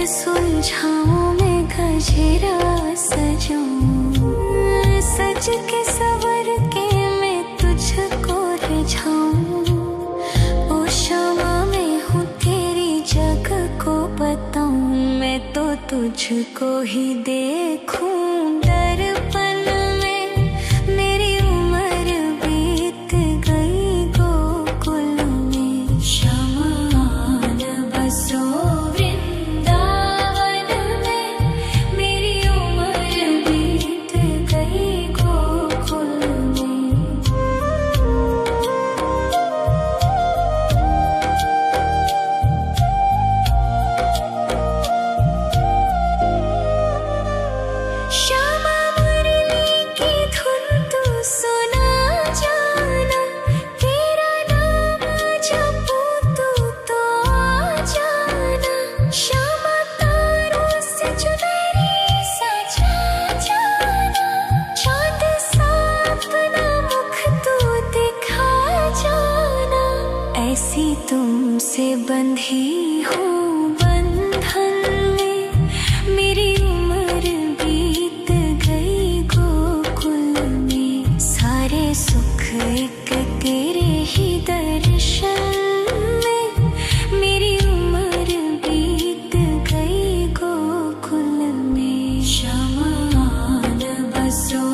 सुलझाऊं मैं गजरा सजाऊं, सज के सवर के मैं तुझको रिझाऊं। ओ शमा मैं हूँ तेरी जग को बताऊं, मैं तो तुझको ही देखूं दर्पण में। मेरी उम्र बीत गई गोकुल में, शमान बसो ऐसी तुमसे बंधी हूँ बंधन में। मेरी उम्र बीत गई गोकुल में, सारे सुख एक तेरे ही दर्शन में। मेरी उम्र बीत गई गोकुल में, शमान बसो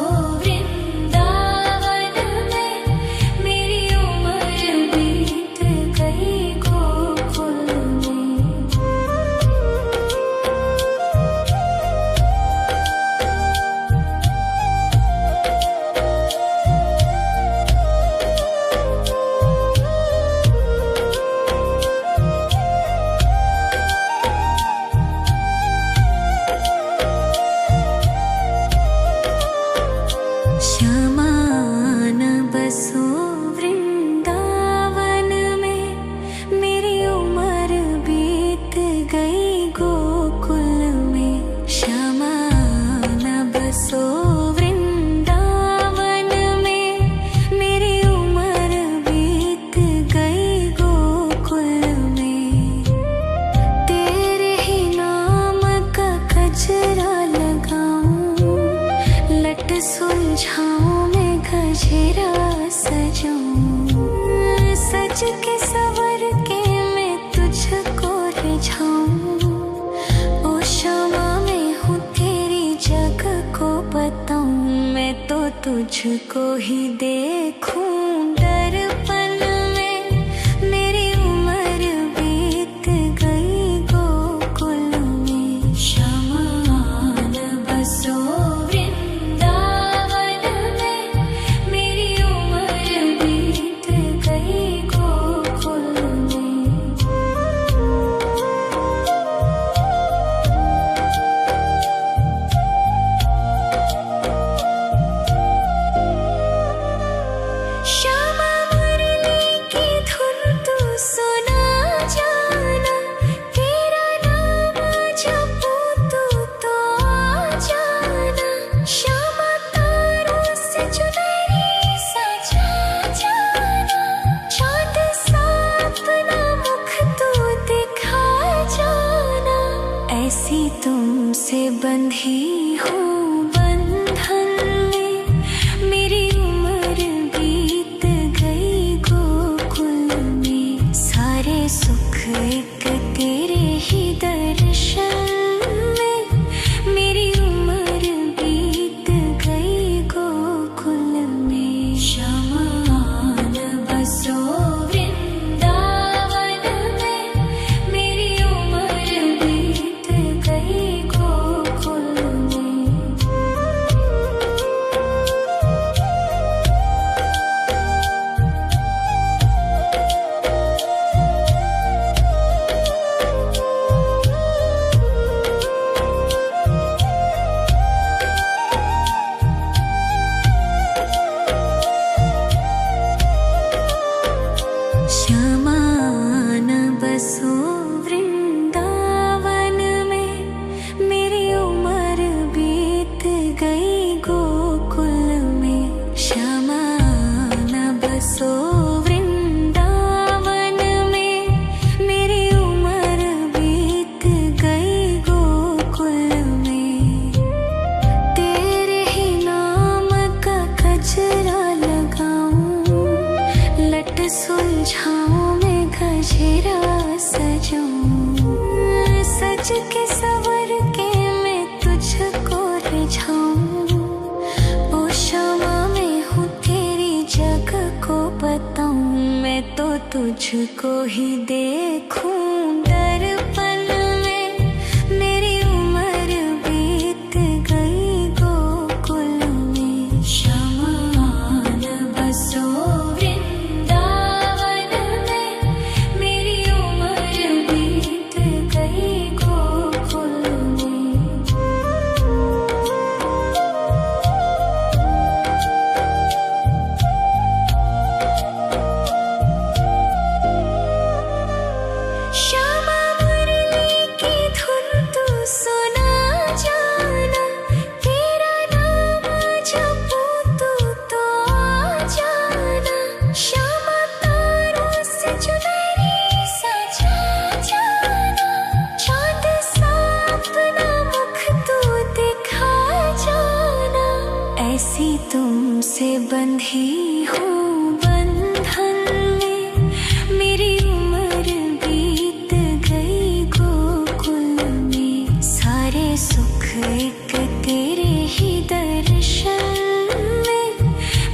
सुलझाऊं मैं गजरा सजाऊं, सज के सवर के मैं तुझको रिझाऊं। ओ शमा मैं हूँ तेरी जग को बताऊं, मैं तो तुझको ही देखूं दर्पण में। मेरी उम्र बीत गई गोकुल में, शमान बसो ऐसी तुमसे बंधी हूँ बंधन में। मेरी उम्र बीत गई गोकुल में, सारे सुख एक तेरे ही दर्शन में। मेरी उम्र बीत गई गोकुल में। बसो वृंदावन में, मेरी उम्र बीत गई गोकुल में। तेरे ही नाम का गजरा लगाऊं, लट सुलझाऊं मैं गजरा सजाऊं। सज के सवर के मैं तुझको रिझाऊं, ओ क्षमा में हूँ तेरी जग को बताऊं। मैं तो तुझको ही देखूं दर्पण में, मेरी उम्र बीत गई गोकुल में। क्षमान बसो वृंदावन में, मेरी उम्र बीत गई गोकुल में। श्यामा मुरली की धुन तू सुना जाना, तेरा नाम जपूं तो आ जाना। श्यामा तारों से चुनरी सजा जाना, चांद सा अपना मुख तू दिखा जाना। ऐसी तुमसे बंधी हूँ बंधन में, मेरी उम्र बीत गई गोकुल में। सारे सुख एक तेरे ही दर्शन में,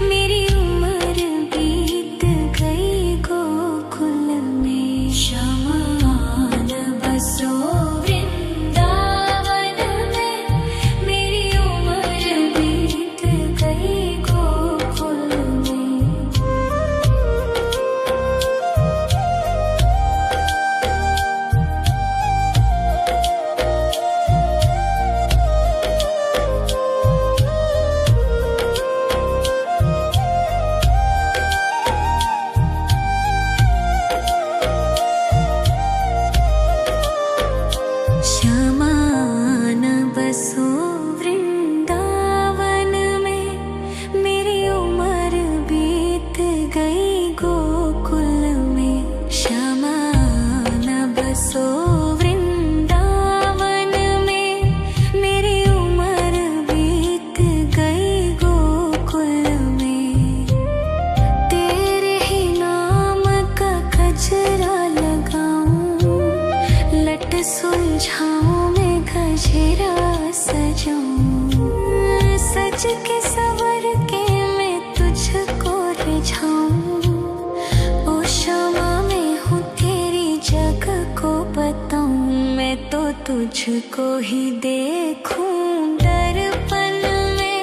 मेरी उम्र बीत गई गोकुल में। क्षमान बसो वृंदावन में, मेरी उम्र बीत गई गोकुल में। क्षमान बसो वृंदावन में, मेरी उम्र बीत गई गोकुल में। क्षमान बसो वृंदावन में, मेरी उम्र बीत गई गोकुल में। तेरे ही नाम का गजरा लगाऊं, लट सुलझाऊं मैं गजरा सजाऊं। सज के सवर के मैं तुझको रिझाऊं, ओ क्षमा में हूँ तेरी जग को बताऊं। मैं तो तुझको ही देखूं दर्पण में,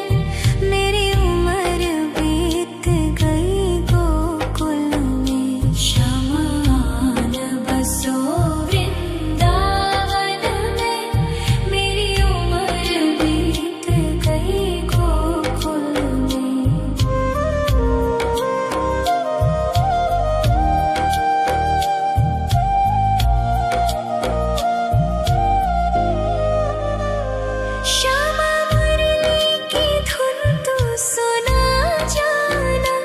मेरी उम्र बीत गई गोकुल में। क्षमान बसो वृंदावन में, मेरी उम्र बीत गई गोकुल में। श्यामा मुरली की धुन तू सुना जाना,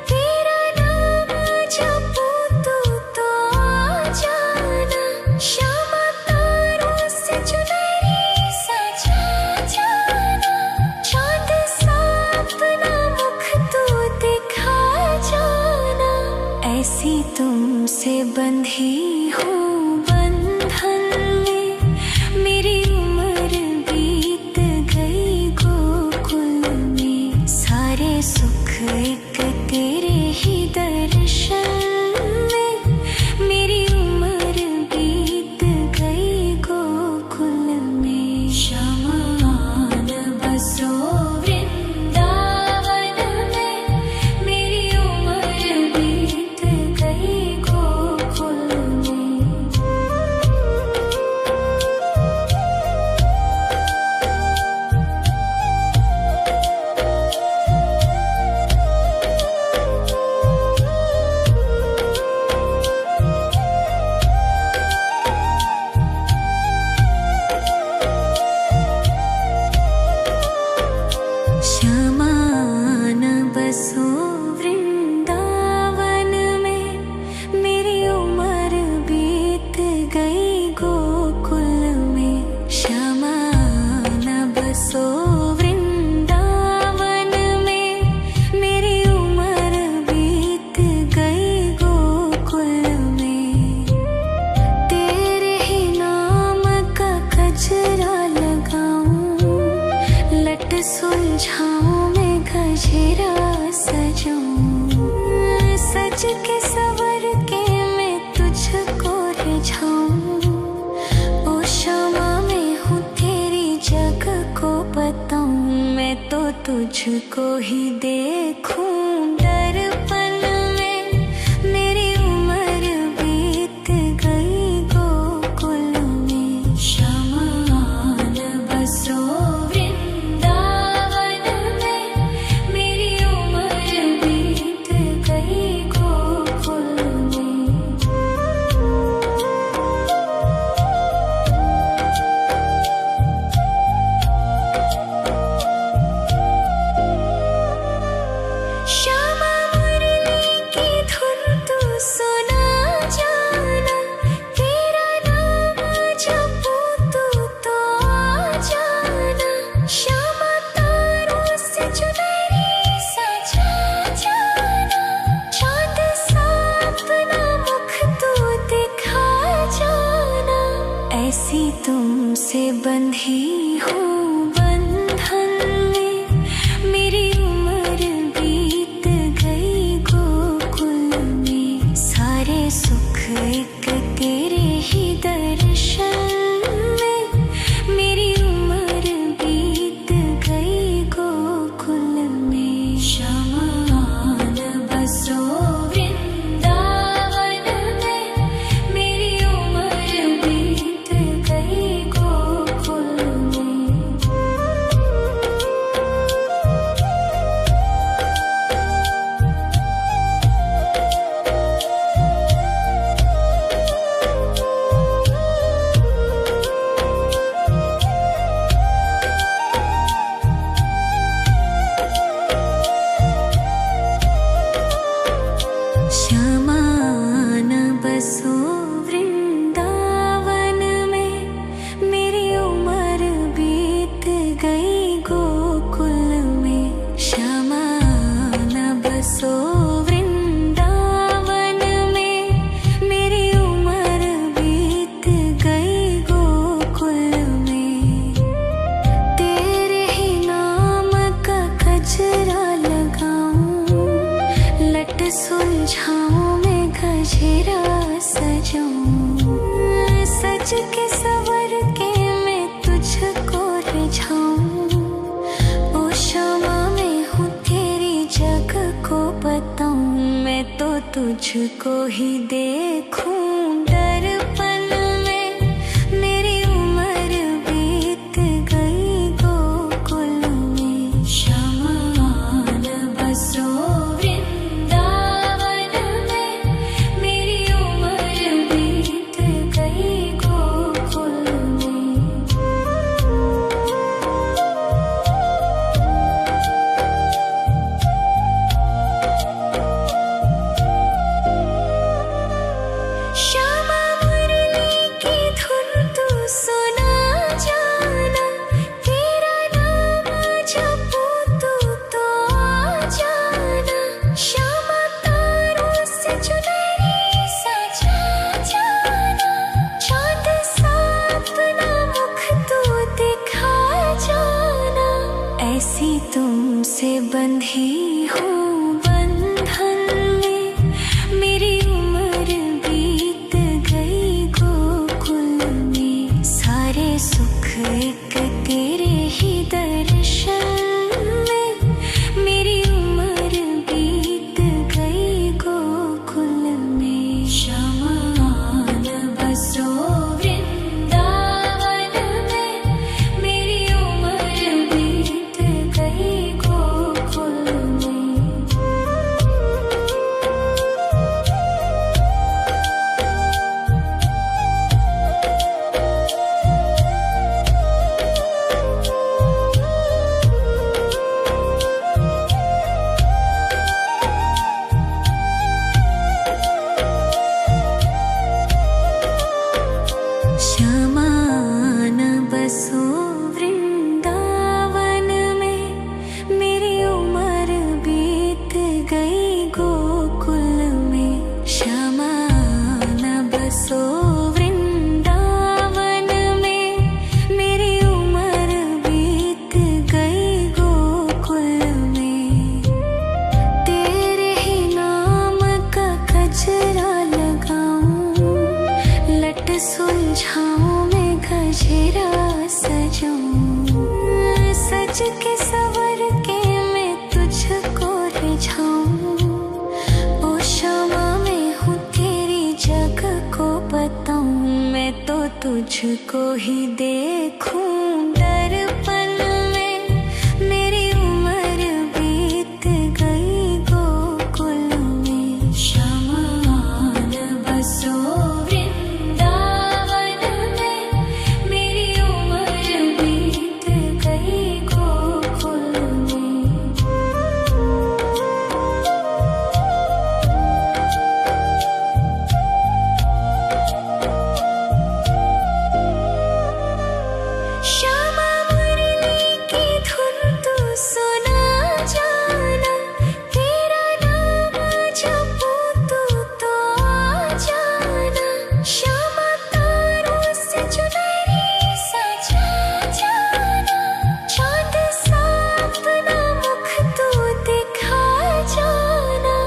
तेरा नाम जपूं तो आ जाना। श्यामा तारों से चुनरी सजा जाना, चांद सा अपना मुख तू दिखा जाना। ऐसी तुमसे बंधी हूँ बंधन में, मेरी उम्र बीत गई गोकुल में। सारे सुख एक तेरे ही दर्शन में, मेरी उम्र बीत गई गोकुल में। क्षमान बसो वृंदावन में, मेरी उम्र बीत गई गोकुल में। सजूं, सज के सवर के मैं तुझको रिझाऊं। ओ क्षमा मैं हूँ तेरी जग को बताऊं, मैं तो तुझको ही देखूं। दर्पण में मेरी उम्र बीत गई गोकुल में, शमान बसो वृंदावन में, मेरी उम्र बीत गई गोकुल में। श्यामा मुरली की धुन तू सुना जाना, तेरा नाम जपूं तू तो आ जाना। श्यामा तारों से चुनरी सजा जाना, चांद सा अपना मुख तू दिखा जाना। ऐसी तुमसे बंधी हूँ बंधन में, मेरी उम्र बीत गई गोकुल में। सारे सुख एक तेरे ही दर्शन में, मेरी उम्र बीत गई गोकुल में। शमान बसो वृंदावन में, मेरी उम्र बीत गई गोकुल में। श्यामान बसो वृंदावन में, मेरी उम्र बीत गई गोकुल में। श्यामान बसो वृंदावन में, मेरी उम्र बीत गई गोकुल में। तेरे ही नाम का गजरा लगाऊं, लट सुलझाऊं मैं गजरा सजाऊं। सज के सवर के मैं तुझको रिझाऊं। ओ क्षमा मैं हूँ तेरी जग को बताऊं, मैं तो तुझको ही देखूं। दर्पण में मेरी उम्र बीत गई गोकुल में। शमान बसो वृंदावन में, मेरी उम्र बीत गई गोकुल में। श्यामा मुरली की धुन तू सुना जाना, तेरा नाम जपूं तू तो आ जाना। श्यामा तारों से चुनरी सजा जाना, चांद सा अपना मुख तू दिखा जाना। ऐसी तुमसे बंधी हूँ बंधन में, मेरी उम्र बीत गई गोकुल में। सारे सुख एक तेरे ही दर्शन में, मेरी उम्र बीत गई गोकुल में। शमान बसो वृंदावन में, मेरी उम्र बीत गई गोकुल में। शमान बसो वृंदावन में, मेरी उम्र बीत गई गोकुल में। शमान बसो वृंदावन में, मेरी उम्र बीत गई गोकुल में। सज के सवर के मैं तुझको रिझाऊं। ओ क्षमा मैं हूँ तेरी जग को बताऊं। मैं तो तुझको ही देखूं दर्पण में। मेरी उम्र बीत गई गोकुल में। श्यामा न बसो वृंदावन में। मेरी उम्र बीत गई गोकुल में। श्यामा मुरली की धुन तू सुना जाना। तेरा नाम जपूं तू तो आ जाना। श्यामा तारों से चुनरी सजा जाना। चाँद सा अपना मुख तू दिखा जाना।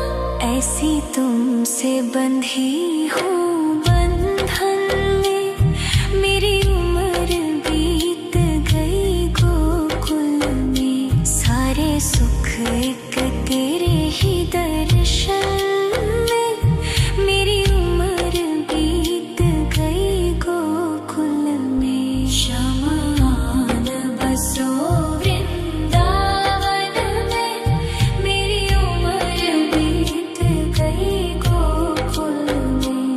ऐसी तुमसे बंधी हूँ बंधन में। मेरी उम्र बीत गई गोकुल में। सारे सुख एक तेरे ही दर्शन में। मेरी उम्र बीत गई गोकुल में। श्यामा न बसो वृंदावन में। मेरी उम्र बीत गई गोकुल में।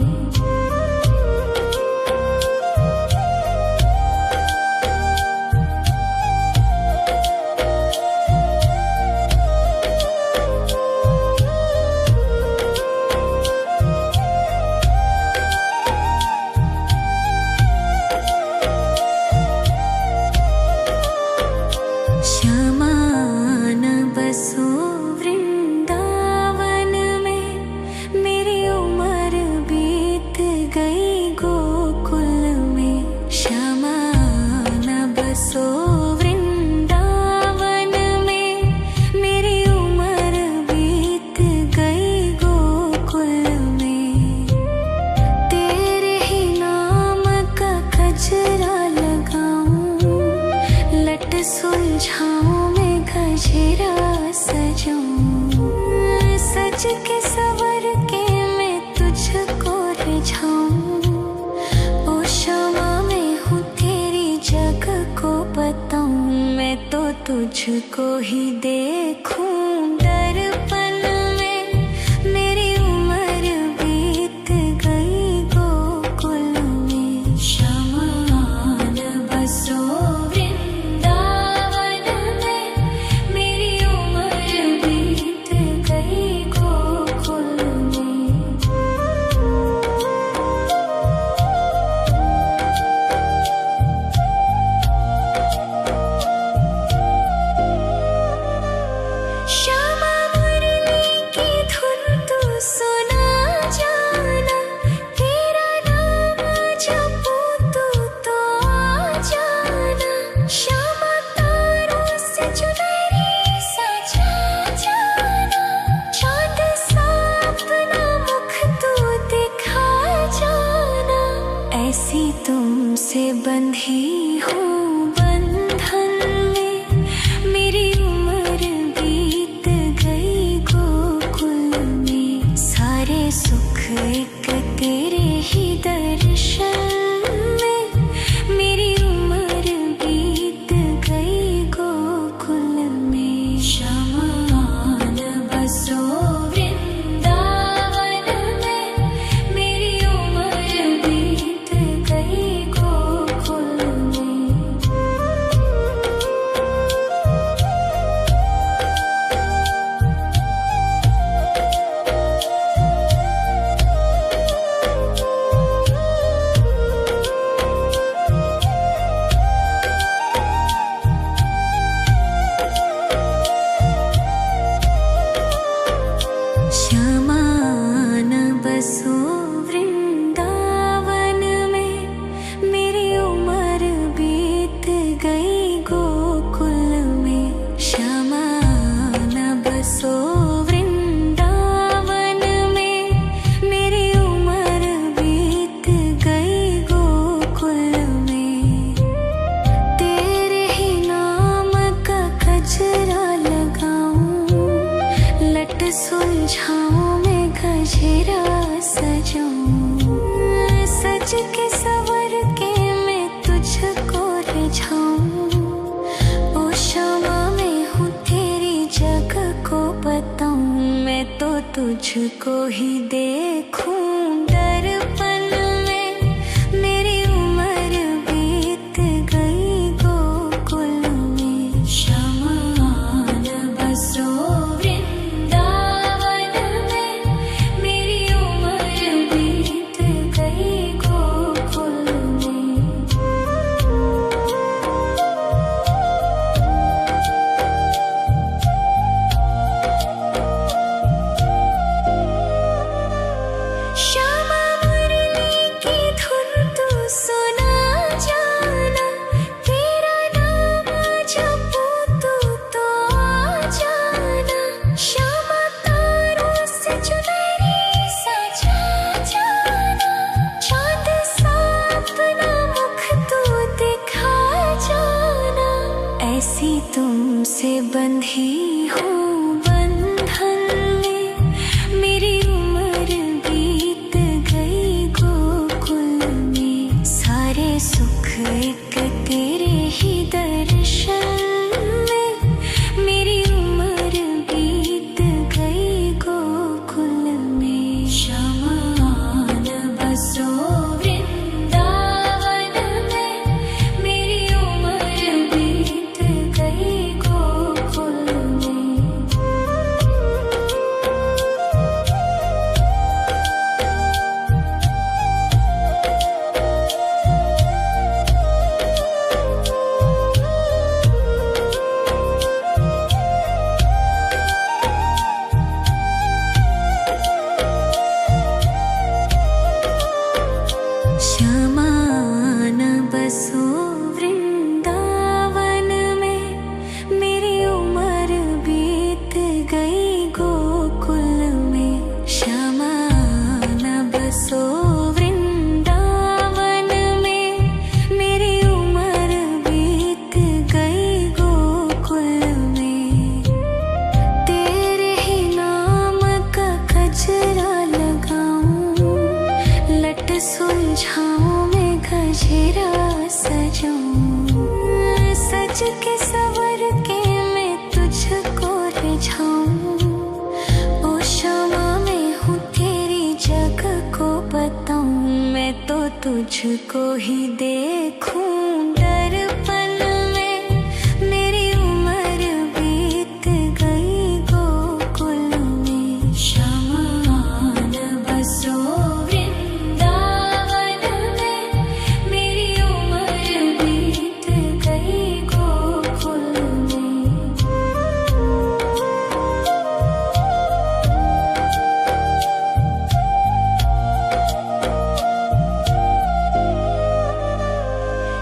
श्यामा न बसो वृंदावन में। मेरी उम्र बीत गई गोकुल में। श्यामा न बसो वृंदावन में। मेरी उम्र बीत गई गोकुल में। तेरे ही नाम का गजरा लगाऊं। लट सुलझाऊं मैं गजरा सजाऊं। सज के सवर के मैं तुझको रिझाऊं। ओ क्षमा मैं हूँ तेरी जग को बताऊं। मैं तो तुझको ही देखूं दर्पण में। मेरी उम्र बीत गई गोकुल में। श्यामा न बसो वृंदावन में। मेरी उम्र बीत गई गोकुल में। लट सुलझाऊं मैं गजरा सजाऊं, सज के सवर के मैं तुझको रिझाऊं। ओ शामा मैं हूँ तेरी जग को बताऊं, मैं तो तुझको ही देखूं दर्पण में। मेरी उम्र बीत गई गोकुल में, शमान बसो वृंदावन में। मेरी उम्र बीत गई गोकुल में। श्यामा मुरली की धुन तू सुना जाना, तेरा नाम जपूं तू तो आ जाना। श्यामा तारों से चुनरी सजा जाना, चांद सा अपना मुख तू दिखा जाना। ऐसी तुमसे बंधी हूँ बंधन में, मेरी उम्र बीत गई गोकुल में। सारे सुख एक तेरे ही दर्शन में, मेरी उम्र बीत गई गोकुल में। शमान बसो वृंदावन में, मेरी उम्र बीत गई गोकुल में। श्यामान बसो वृंदावन में, मेरी उम्र बीत गई गोकुल में। श्यामान बसो वृंदावन में, मेरी उम्र बीत गई गोकुल में। तेरे ही नाम का गजरा लगाऊं, लट सुलझाऊं मैं गजरा सजाऊं, सज के सवर के मैं तुझको रिझाऊं। ओ शामा मैं हूँ तेरी जग को बताऊं, मैं तो तुझको ही देखूं दर्पण में। मेरी उम्र बीत गई गोकुल में, शमान बसो वृंदावन में। मेरी उम्र बीत गई गोकुल में।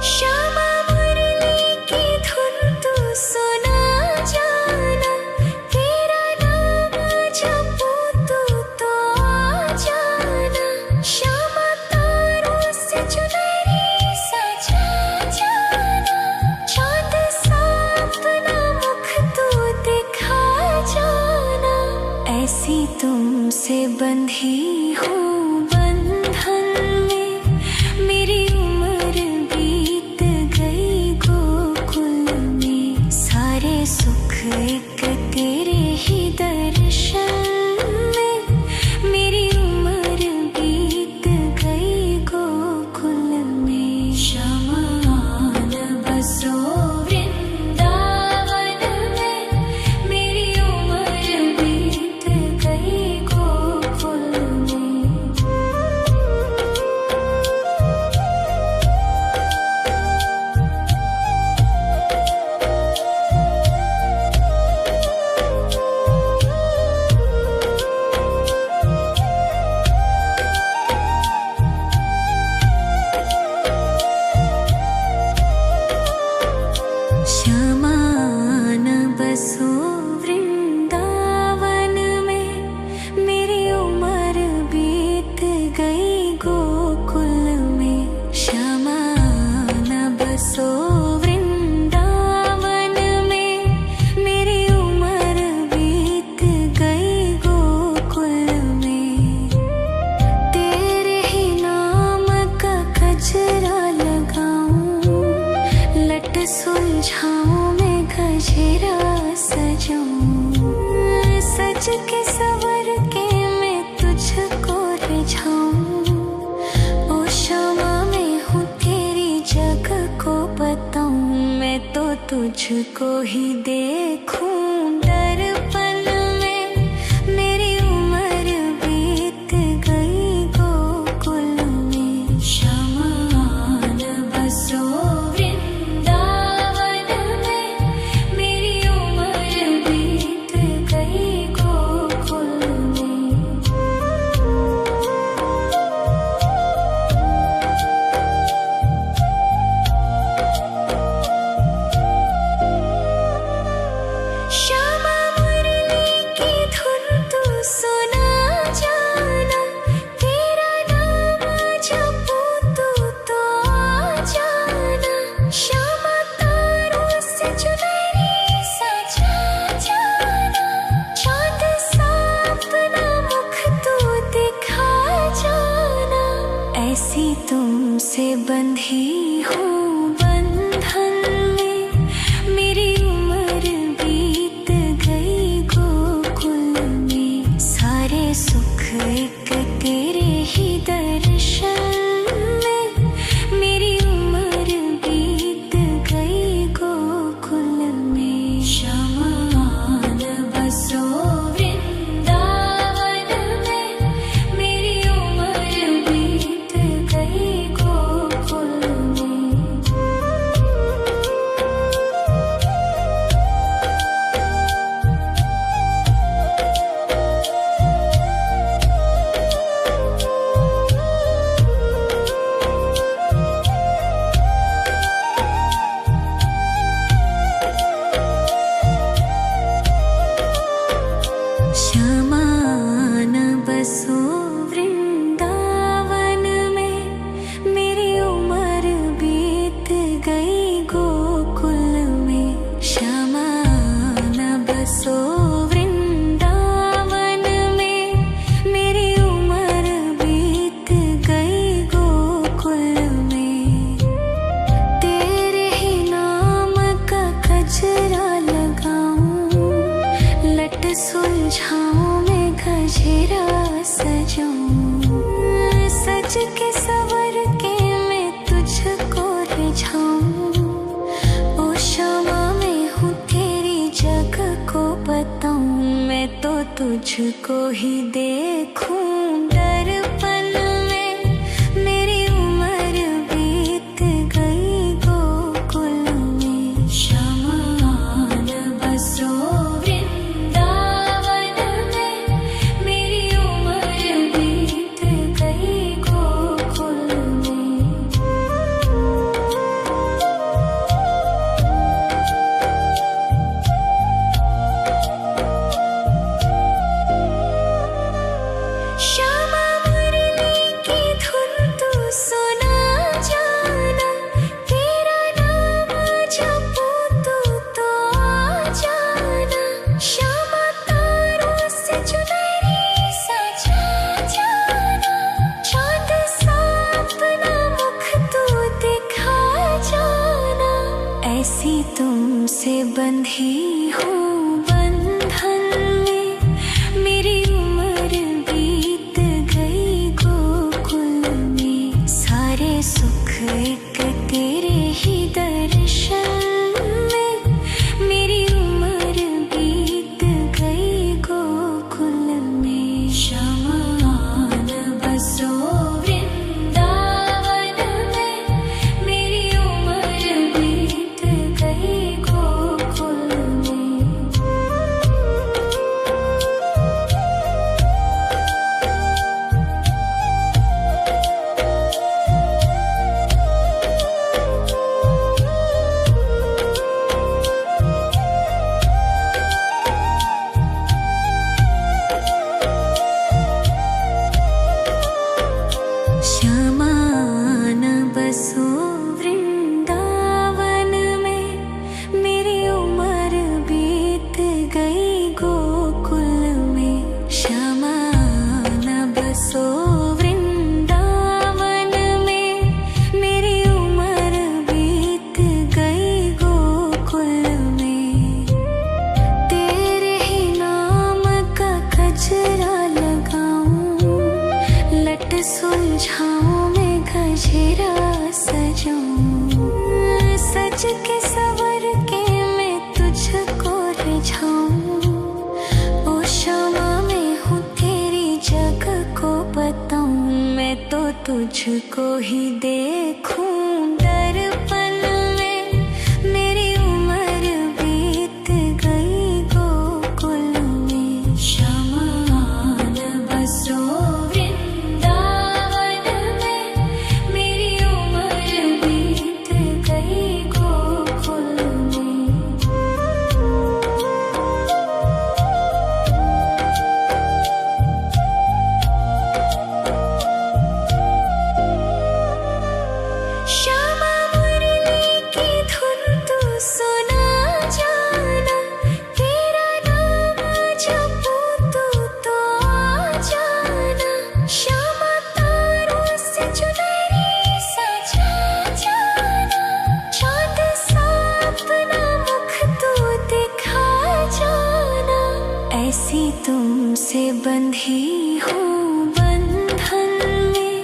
श्यामा मुरली की धुन तू सुना जाना, तेरा नाम जपूं तू तो आ जाना। श्यामा तारों से चुनरी सजा जाना, चांद सा अपना मुख तू दिखा जाना। ऐसी तुमसे बंधी हूँ बंधन में, मेरी उम्र बीत गई गोकुल में। सारे सुख एक तेरे ही दर्शन में, मेरी उम्र बीत गई गोकुल में। शमान बसो वृंदावन में, मेरी उम्र बीत गई गोकुल में। तुझको ही देखूं दर्पण में। मेरी उम्र बीत गई गोकुल में। शमान बसो वृंदावन में। मेरी उम्र बीत गई गोकुल में। श्यामा मुरली की धुन तू सुना जाना। तेरा नाम जपूं तू तो आ जाना। श्यामा तारों से चुनरी सजा जाना। चांद सा अपना मुख तू दिखा जाना। ऐसी तुमसे बंधी हूँ बंधन में। मेरी उम्र बीत गई गोकुल में। सारे सुख एक तेरे ही दर्शन में। मेरी उम्र बीत गई गोकुल में। शमान बसो वृंदावन में। मेरी उम्र बीत गई गोकुल में। श्यामान बसो वृंदावन में। मेरी उम्र बीत गई गोकुल में। श्यामान बसो वृंदावन में। मेरी उम्र बीत गई गोकुल में। तेरे ही नाम का गजरा लगाऊं। लट सुलझाऊं मैं गजरा सजाऊं। सज के सवर के मैं तुझको रिझाऊं। ओ श्यामा मैं हूँ तेरी जग को बताऊं। मैं तो तुझको ही देखूं दर्पण में। मेरी उम्र बीत गई गोकुल में। शमान बसो वृंदावन में। मेरी उम्र बीत गई गोकुल में। श्यामा मुरली की धुन तू सुना जाना। तेरा नाम जपूं तू तो आ जाना। श्यामा तारों से चुनरी सजा जाना। चांद सा अपना मुख तू दिखा जाना। ऐसी तुमसे बंधी हूँ बंधन में। मेरी उम्र बीत गई गोकुल में। सारे सुख एक तेरे ही दर्शन में। मेरी उम्र बीत गई गोकुल में। शमान बसो वृंदावन में। मेरी उम्र बीत गई गोकुल में। श्यामान बसो वृंदावन में। मेरी उम्र बीत गई गोकुल में। श्यामान बसो वृंदावन में। मेरी उम्र बीत गई गोकुल में। तेरे ही नाम का गजरा लगाऊं। लट सुलझाऊं मैं गजरा सजाऊं। सज के सवर के तुझको ही देखूं दर्पण में, मेरी उम्र बीत गई गोकुल में। शमान बसो वृंदावन में, मेरी उम्र बीत गई गोकुल में। श्यामा मुरली की धुन तू सुना जाना, तेरा नाम जपूं तू तो आ जाना। श्यामा तारों से चुनरी सजा जाना, चाँद सा अपना मुख तू दिखा जाना। ऐसी तुमसे बंधी हूँ बंधन में,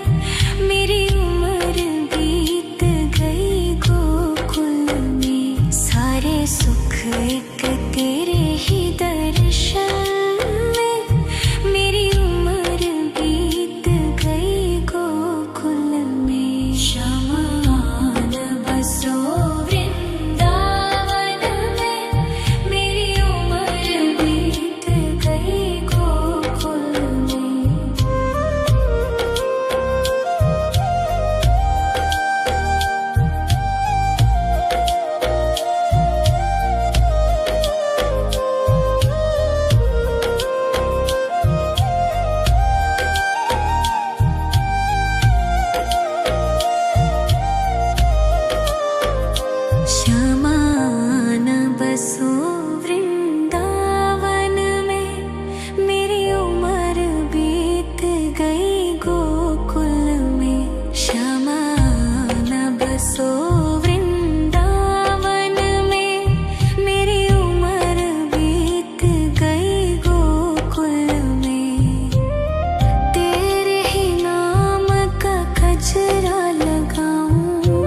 मेरी उम्र बीत गई गोकुल में। सारे सुख एक तेरे ही दर्शन में, मेरी उम्र बीत गई गोकुल में। शमान बसो वृंदावन में, मेरी उम्र बीत गई गोकुल में। श्यामान बसो वृंदावन में, मेरी उम्र बीत गई गोकुल में। श्यामान बसो वृंदावन में, मेरी उम्र बीत गई गोकुल में। तेरे ही नाम का गजरा लगाऊं,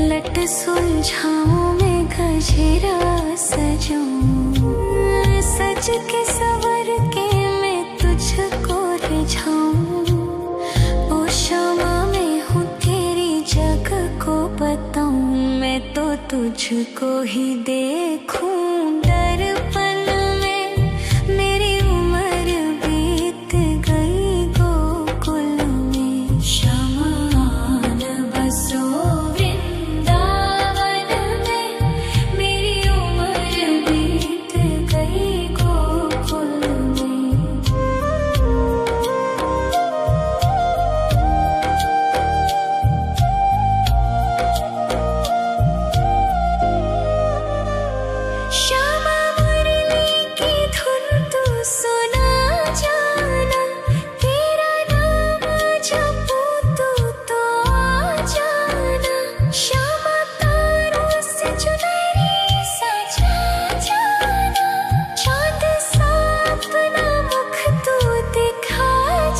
लट सुलझाऊं मैं गजरा सजाऊं। सज के सवर के मैं तुझको रिझाऊं, ओ श्यामा मैं हूँ तेरी जग को बताऊं। मैं तो तुझको ही देखूं दर्पण में, मेरी उम्र बीत गई गोकुल में। शमान बसो वृंदावन में, मेरी उम्र बीत गई गोकुल में। श्यामा मुरली की धुन तू सुना जाना, तेरा नाम जपूं तू तो आ जाना। श्यामा तारों से चुनरी सजा जाना, चाँद सा अपना मुख तू दिखा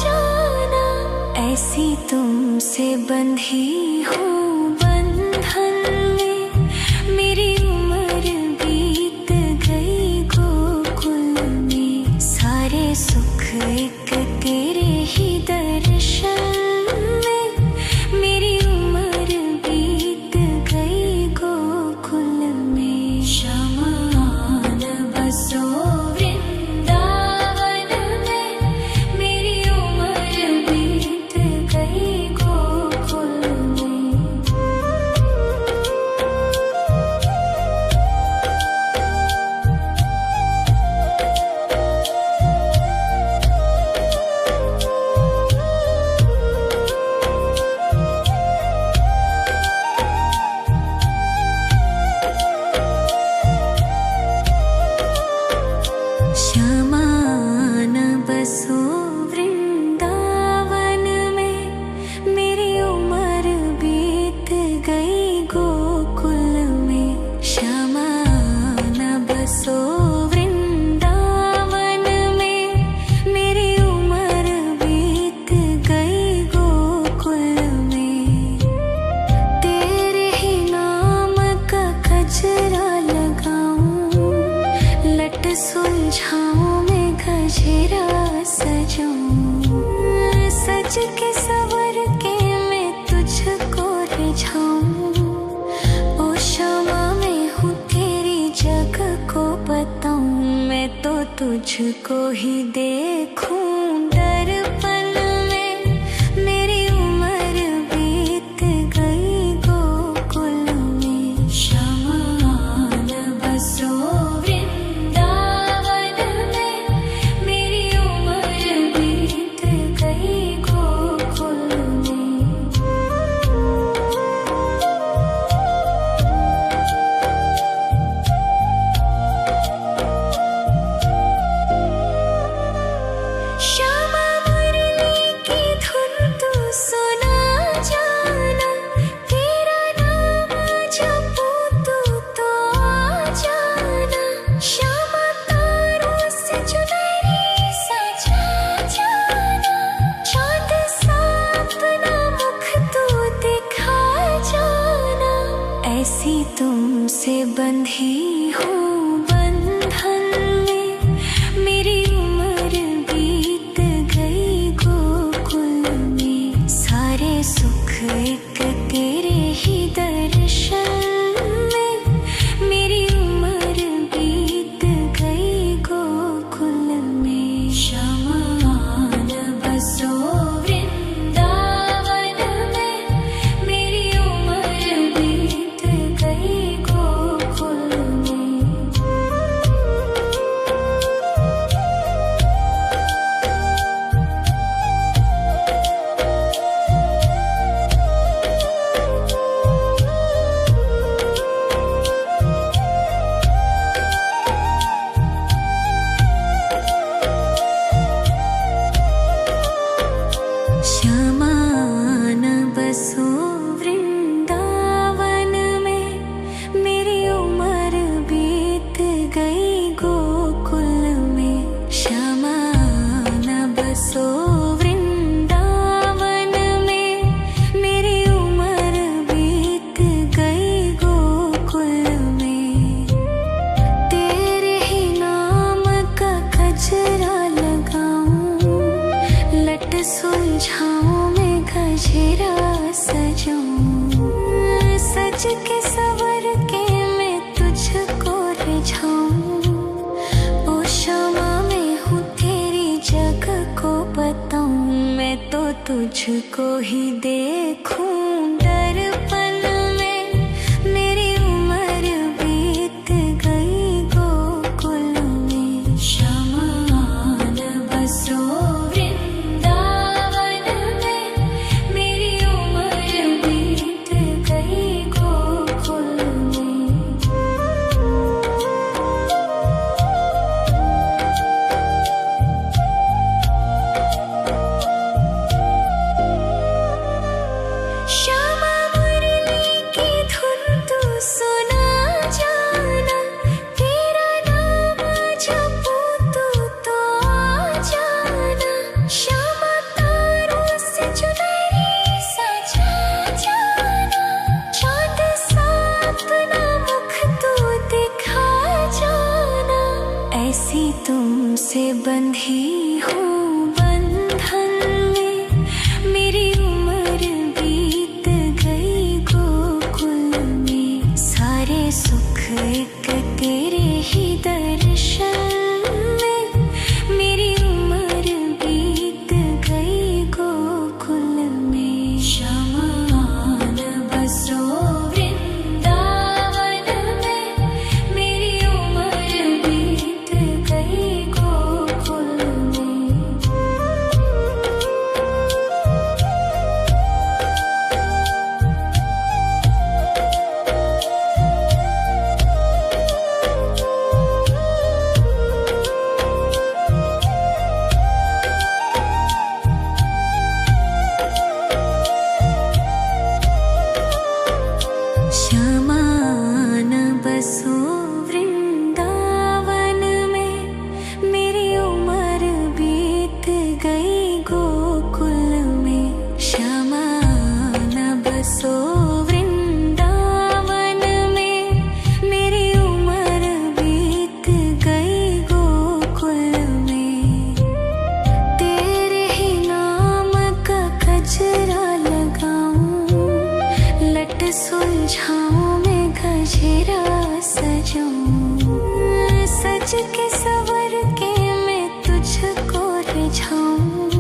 जाना। ऐसी तुमसे बंधी हूँ बंधन में, मेरी उम्र बीत गई गोकुल में। सारे सुख एक तेरे ही दर्शन में, मेरी उम्र बीत गई गोकुल में। शमान बसो वृंदावन में, मेरी उम्र बीत गई गोकुल में। श्यामान बसो वृंदावन में, मेरी उम्र बीत गई गोकुल में। श्यामान बसो वृंदावन में, मेरी उम्र बीत गई गोकुल में। तेरे ही नाम का गजरा लगाऊं, लट सुलझाऊं मैं गजरा सजाऊं। सज के सवर के तुझको ही देखूं दर्पण में। मेरी उम्र बीत गई गोकुल में। शमान बसो वृंदावन में। मेरी उम्र बीत गई गोकुल में। श्यामा मुरली की धुन तू सुना जाना। तेरा नाम जपूं तू तो आ जाना। श्यामा तारों से चुनरी सजा जाना। चांद सा अपना मुख तू दिखा जाना। ऐसी तुमसे बंधी हूँ बंधन में। मेरी उम्र बीत गई गोकुल में। सारे सुख एक तेरे ही दर्शन में। मेरी उम्र बीत गई गोकुल में। शमान बसो वृंदावन में। मेरी उम्र बीत गई गोकुल में। श्यामान बसो वृंदावन में। मेरी उम्र बीत गई गोकुल में। श्यामान बसो वृंदावन में। मेरी उम्र बीत गई गोकुल में। तेरे ही नाम का गजरा लगाऊं। लट सुलझाऊं मैं गजरा सजाऊं। सज के सवर के मैं तुझको रिझाऊं। ओ श्यामा मैं हूँ तेरी जग को बताऊं। मैं तो तुझको ही देखूं दर्पण में। मेरी उम्र बीत गई गोकुल में। शमान बसो वृंदावन में। मेरी उम्र बीत गई गोकुल में। श्यामा मुरली की धुन तू सुना जाना। तेरा नाम जपूं तू तो आ जाना। श्यामा तारों से चुनरी सजा जाना। चांद सा अपना मुख तू दिखा जाना। ऐसी तुमसे बंधी हूँ बंधन में। मेरी उम्र बीत गई गोकुल में। सारे सुख एक तेरे ही दर्शन में। मेरी उम्र बीत गई गोकुल में। शमान बसो वृंदावन में। मेरी उम्र बीत गई गोकुल में। श्यामान बसो वृंदावन में। मेरी उम्र बीत गई गोकुल में। श्यामान बसो वृंदावन में। मेरी उम्र बीत गई गोकुल में। तेरे ही नाम का गजरा लगाऊं। लट सुलझाऊं मैं गजरा सजाऊं। सज के सवर के सुलझाऊं।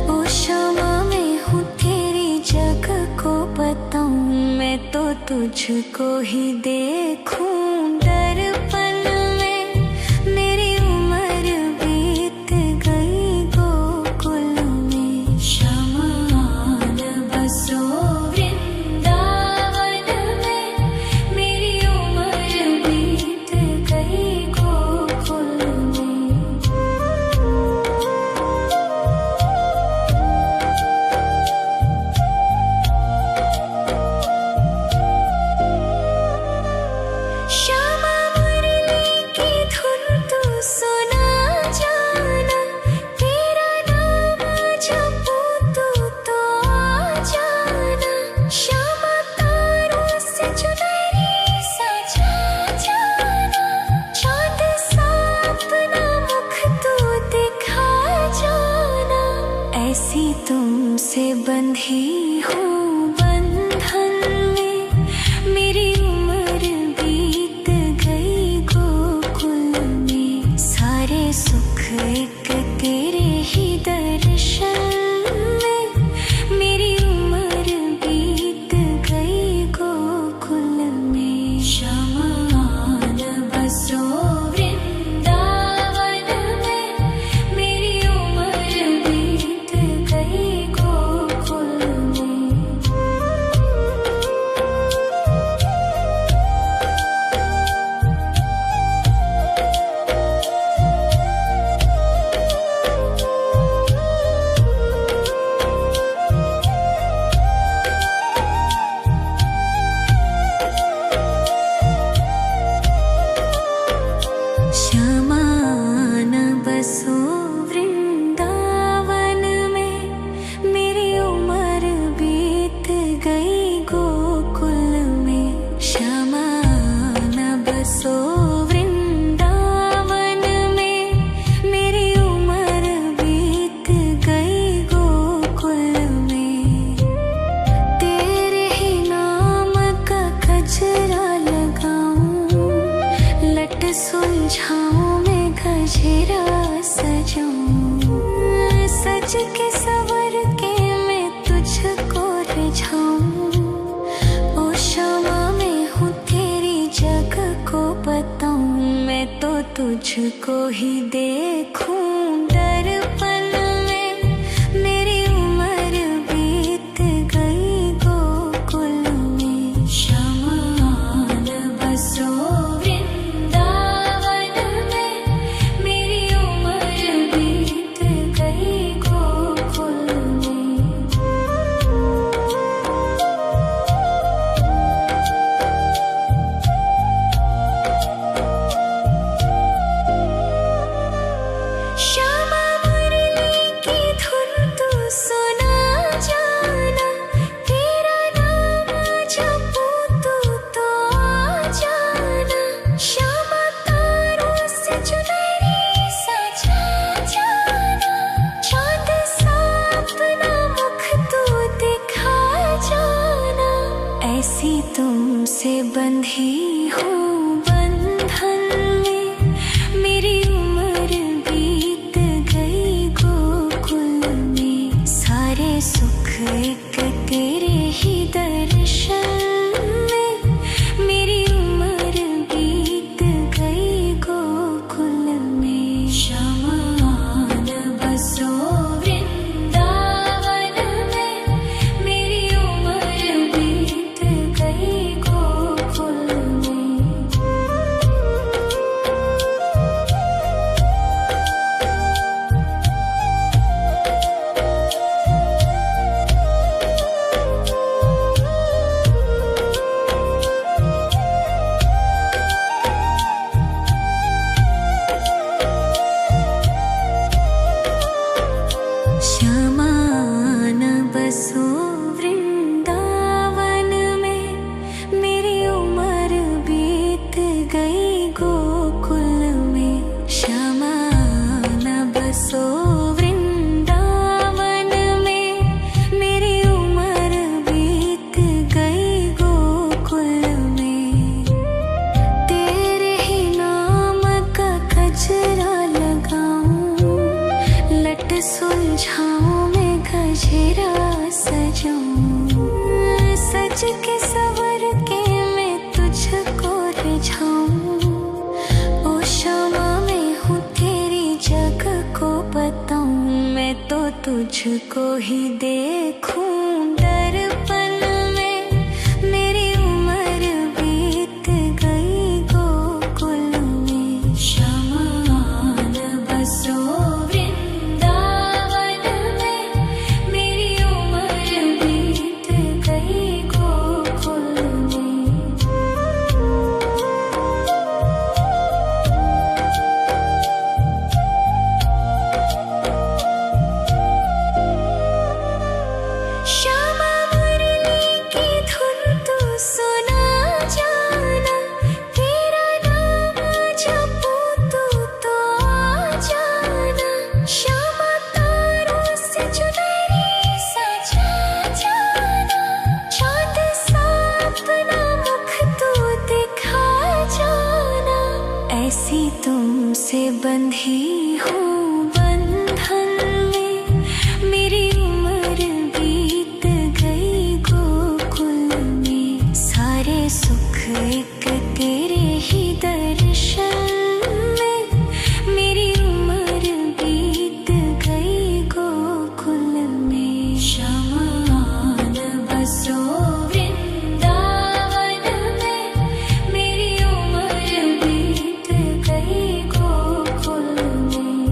ओ शमा मैं हूँ तेरी जग को बताऊं, मैं तो तुझको ही देखूं दर्पण में। मेरी उम्र बीत गई गोकुल में, शमान बसो वृंदावन में। मेरी उम्र बीत गई गोकुल में। श्यामा मुरली की धुन तू सुना जाना, तेरा नाम जपूं तू तो आ जाना। श्यामा तारों से चुनरी सजा जाना, चाँद सा अपना मुख तू दिखा जाना। ऐसी तुमसे बंधी हूँ बंधन में, मेरी उम्र बीत गई गोकुल में। सारे सुख एक तेरे ही दर्शन में, मेरी उम्र बीत गई गोकुल में। शमान बसो वृंदावन में, मेरी उम्र बीत गई गोकुल में। शमान बसो वृंदावन में, मेरी उम्र बीत गई गोकुल में। शमान बसो वृंदावन में, मेरी उम्र बीत गई गोकुल में। तेरे ही नाम का गजरा लगाऊं, लट सुलझाऊं मैं गजरा सजाऊं। सज के सवर के मैं तुझको रिझाऊं। ओ शमा मैं हूँ तेरी जग को बताऊं, मैं तो तुझको ही देखूं दर्पण में। मेरी उम्र बीत गई गोकुल में। शमान बसो वृंदावन में, मेरी उम्र बीत गई गोकुल में। श्यामा मुरली की धुन तू सुना जाना, तेरा नाम जपूं तू तो आ जाना। श्यामा तारों से चुनरी सजा जाना, चाँद सा अपना मुख तू दिखा जाना। ऐसी तुमसे बंधी हूँ बंधन में, मेरी उम्र बीत गई गोकुल में। सारे सुख एक तेरे ही दर्शन में, मेरी उम्र बीत गई गोकुल में। शमान बसो वृंदावन में, मेरी उम्र बीत गई गोकुल में। सुलझाऊं मैं गजरा सजाऊं, सज के सवर के मैं तुझको रिझाऊं। ओ शमा मैं हूँ तेरी जग को बताऊं, मैं तो तुझको ही देखूं दर्पण में। मेरी उम्र बीत गई गोकुल में, शमान बसो वृंदावन में। मेरी उम्र बीत गई गोकुल में। श्यामा मुरली की धुन तू सुना जाना, तेरा नाम जपूं तू तो आ जाना। श्यामा तारों से चुनरी सजा जाना, चाँद सा अपना मुख तू दिखा जाना। ऐसी तुमसे बंधी हूँ बंधन में, मेरी उम्र बीत गई गोकुल में। सारे सुख एक तेरे ही दर्शन में, मेरी उम्र बीत गई गोकुल में। शमान बसो वृंदावन में, मेरी उम्र बीत गई गोकुल में।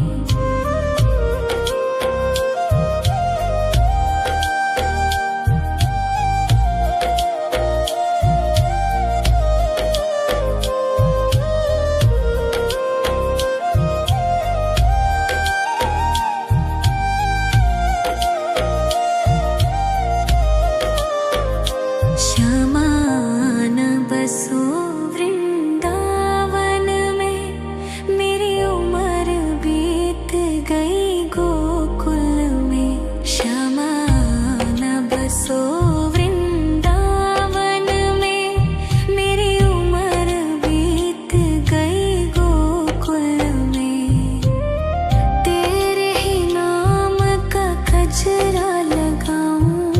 शमान बसो वृंदावन में, मेरी उम्र बीत गई गोकुल में। शमान बसो वृंदावन में, मेरी उम्र बीत गई गोकुल में। तेरे ही नाम का गजरा लगाऊं,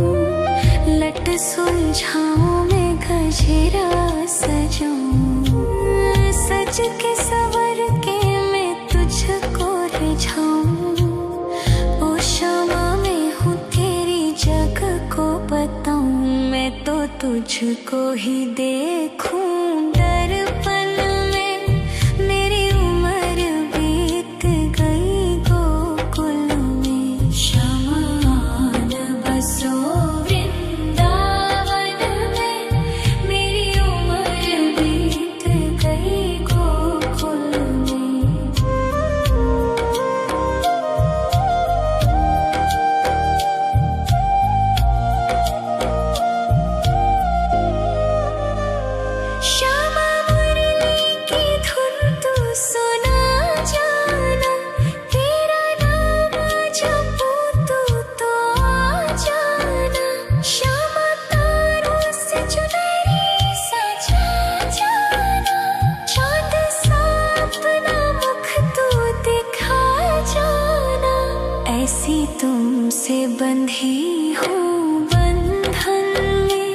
लट सुलझाऊं मैं गजरा सजाऊं। सज के सवर के मैं तुझको रिझाऊं। ओ शमा मैं हूँ तेरी जग को बताऊं, मैं तो तुझको ही देखूं दर्पण में। मेरी उम्र बीत गई गोकुल में। शमान बसो वृंदावन में, मेरी उम्र बीत गई गोकुल में। श्यामा मुरली की धुन तू सुना जाना, तेरा नाम जपूं तू तो आ जाना। श्यामा तारों से चुनरी सजा जाना, चाँद सा अपना मुख तू दिखा जाना। ऐसी तुमसे बंधी हूँ बंधन में,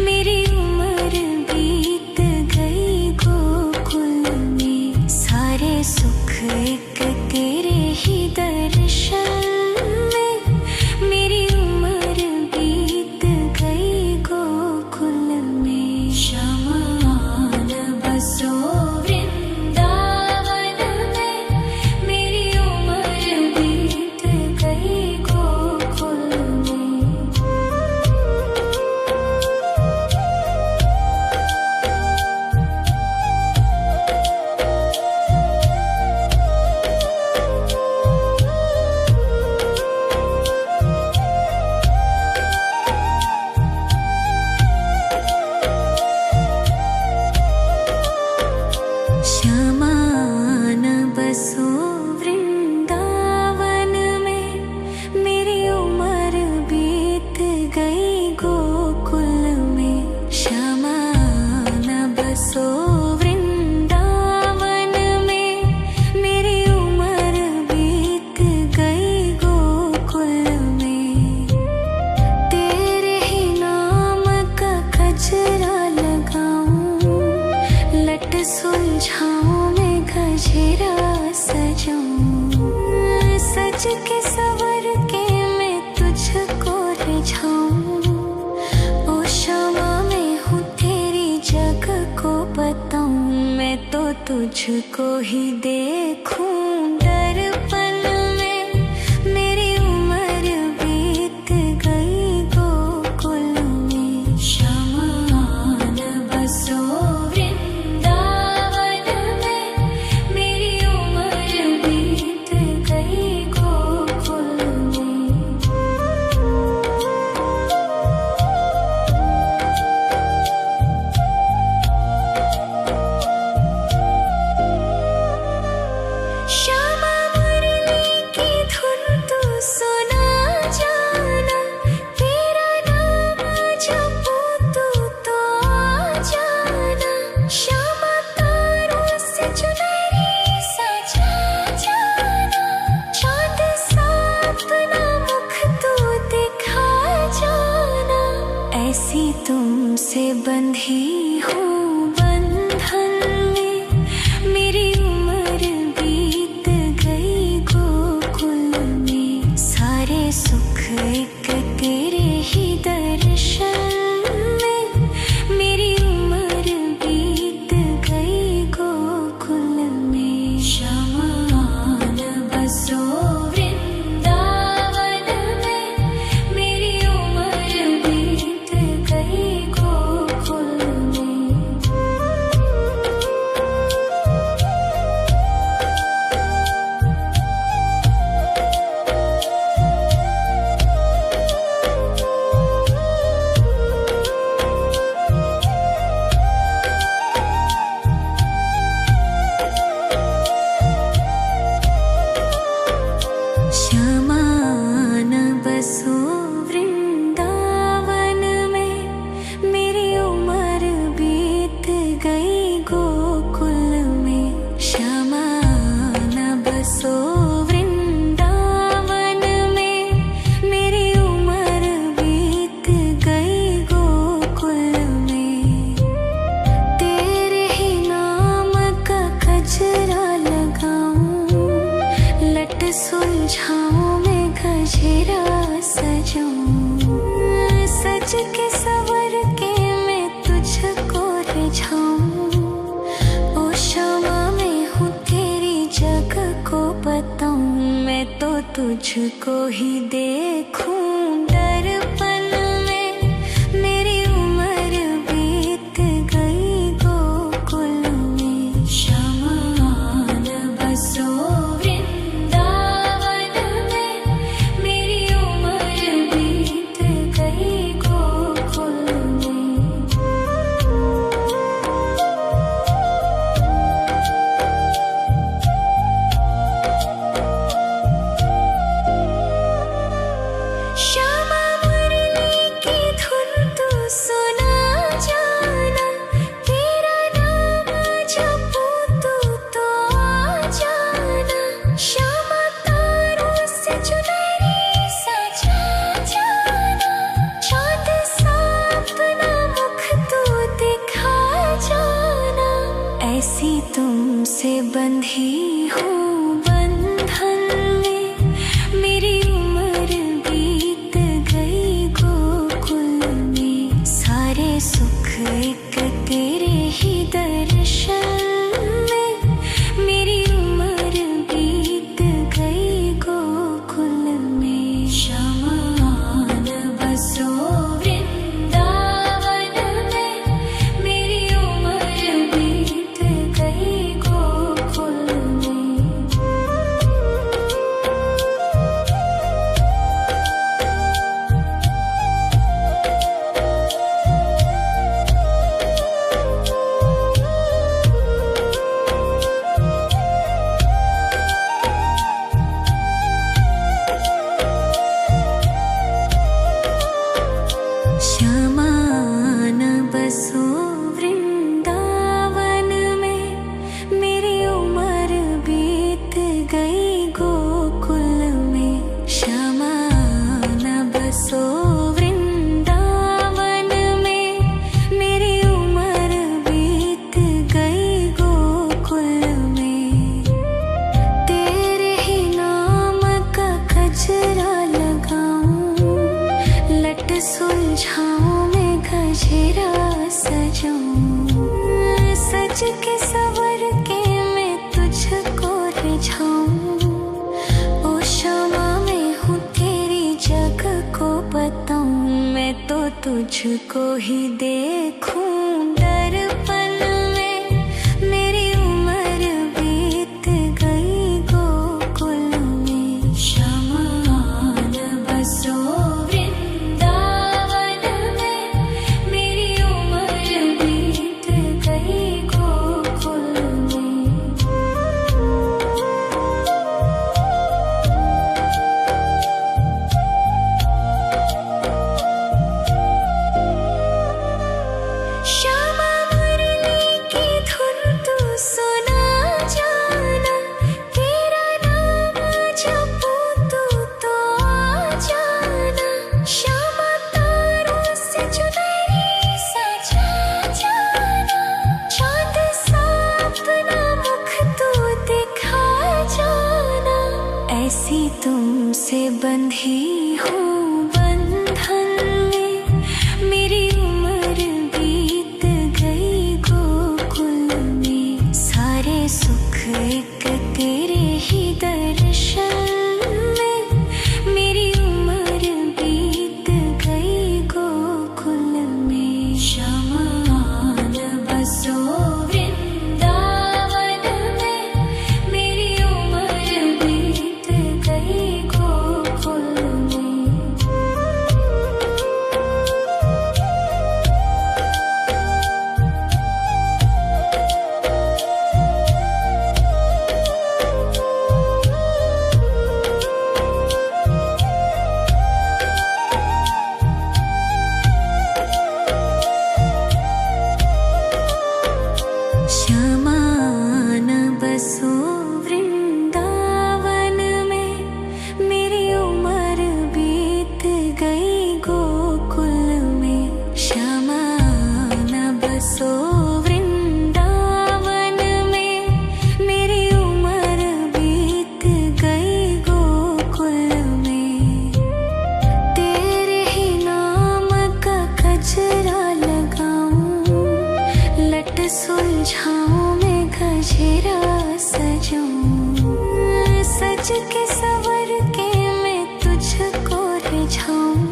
मेरी उम्र बीत गई गोकुल में। सारे सुख एक तेरे ही दर्शन में, मेरी उम्र बीत गई गोकुल में। शमान बसो वृंदावन में, मेरी उम्र बीत गई गोकुल में। सज के सवर के मैं तुझको रिझाऊं। ओ क्षमा मैं हूँ तेरी जग को बताऊं। मैं तो तुझको ही देखूं दर्पण में। मेरी उम्र बीत गई गोकुल में। श्यामान बसो वृंदावन में। मेरी उम्र बीत गई गोकुल में। श्यामा मुरली की धुन तू सुना जाना। तेरा नाम जपूं तू तो आ जाना। श्यामा तारों से चुनरी सजा जाना। चाँद सा अपना मुख तू दिखा जाना। ऐसी तुमसे बंधी हूँ बंधन में। मेरी उम्र बीत गई गोकुल में। सारे सुख एक तेरे ही दर्शन में। मेरी उम्र बीत गई गोकुल में। श्यामान बसो वृंदावन में। मेरी उम्र बीत गई गोकुल में। श्यामान बसो वृंदावन में। मेरी उम्र बीत गई गोकुल में। श्यामान बसो वृंदावन में। मेरी उम्र बीत गई गोकुल में। तेरे ही नाम का गजरा लगाऊं। लट सुलझाऊं मैं गजरा सजाऊं। सज के सवर के मैं तुझको रिझाऊं। ओ क्षमा मैं हूँ तेरी जग को बताऊं। मैं तो तुझको ही देखूं दर्पण में। मेरी उम्र बीत गई गोकुल में। श्यामान बसो वृंदावन में। मेरी उम्र बीत गई गोकुल में। श्यामा मुरली सुलझाऊं मैं गजरा सजाऊं, सज के सवर के मैं तुझको रिझाऊं। ओ शमा मैं हूँ तेरी जग को बताऊं, मैं तो तुझको ही देखूं दर्पण में। मेरी उम्र बीत गई गोकुल में, शमान बसो वृंदावन में। मेरी उम्र बीत गई गोकुल में। श्यामा मुरली की धुन तू सुना जाना, तेरा नाम जपूं तू तो आ जाना। श्यामा तारों से चुनरी सजा जाना, चांद सा अपना मुख तू दिखा जाना। ऐसी तुमसे बंधी हूँ बंधन में, मेरी उम्र बीत गई गोकुल में। सारे सुख एक तेरे ही दर्शन में, मेरी उम्र बीत गई गोकुल में। शमान बसो वृंदावन में, मेरी उम्र बीत गई गोकुल में। शमान बसो वृंदावन में, मेरी उम्र बीत गई गोकुल में। शमान बसो वृंदावन में, मेरी उम्र बीत गई गोकुल में। तेरे ही नाम का गजरा लगाऊं, लट सुलझाऊं मैं गजरा सजाऊं, सज के सवर के मैं तुझको रिझाऊं।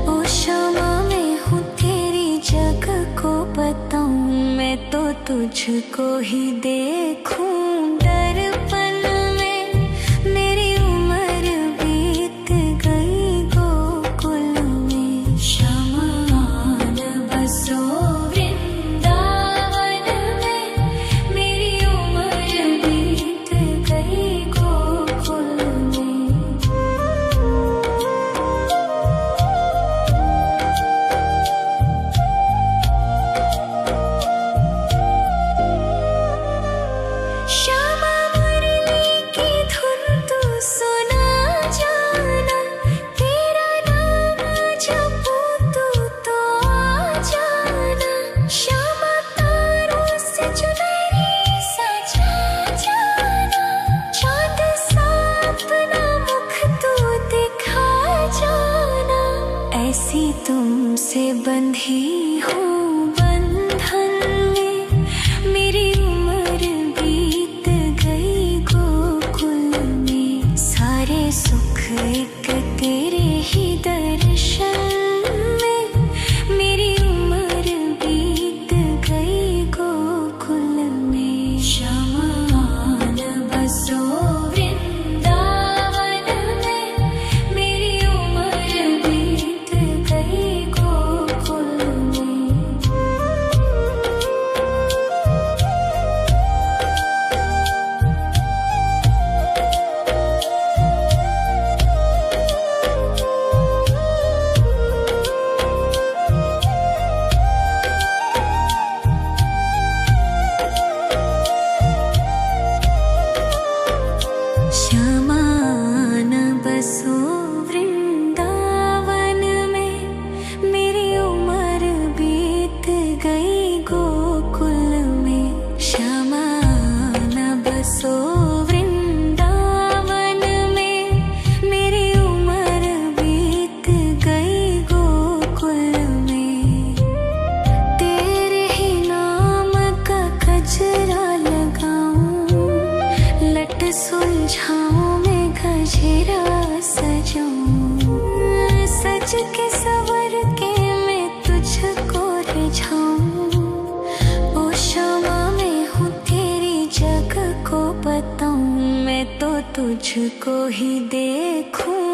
ओ शमा मैं हूँ तेरी जग को बताऊं, मैं तो तुझको ही देखूं दर्पण में। मेरी उम्र बीत गई गोकुल में। शमान बसो वृंदावन में, मेरी उम्र बीत गई गोकुल में। श्यामा मुरली की धुन तू सुना जाना, तेरा नाम जपूं तू तो आ जाना। श्यामा तारों से चुनरी सजा जाना, चांद सा अपना मुख तू दिखा जाना। ऐसी तुमसे बंधी हूँ बंधन में, मेरी उम्र बीत गई गोकुल में। सारे सुख एक तेरे ही दर्शन में, मेरी उम्र बीत गई गोकुल में। शमान बसो वृंदावन में, मेरी उम्र बीत गई गोकुल में। के सवर के मैं तुझको रिझाऊं। ओ शमा मैं हूँ तेरी जग को बताऊं, मैं तो तुझको ही देखूं।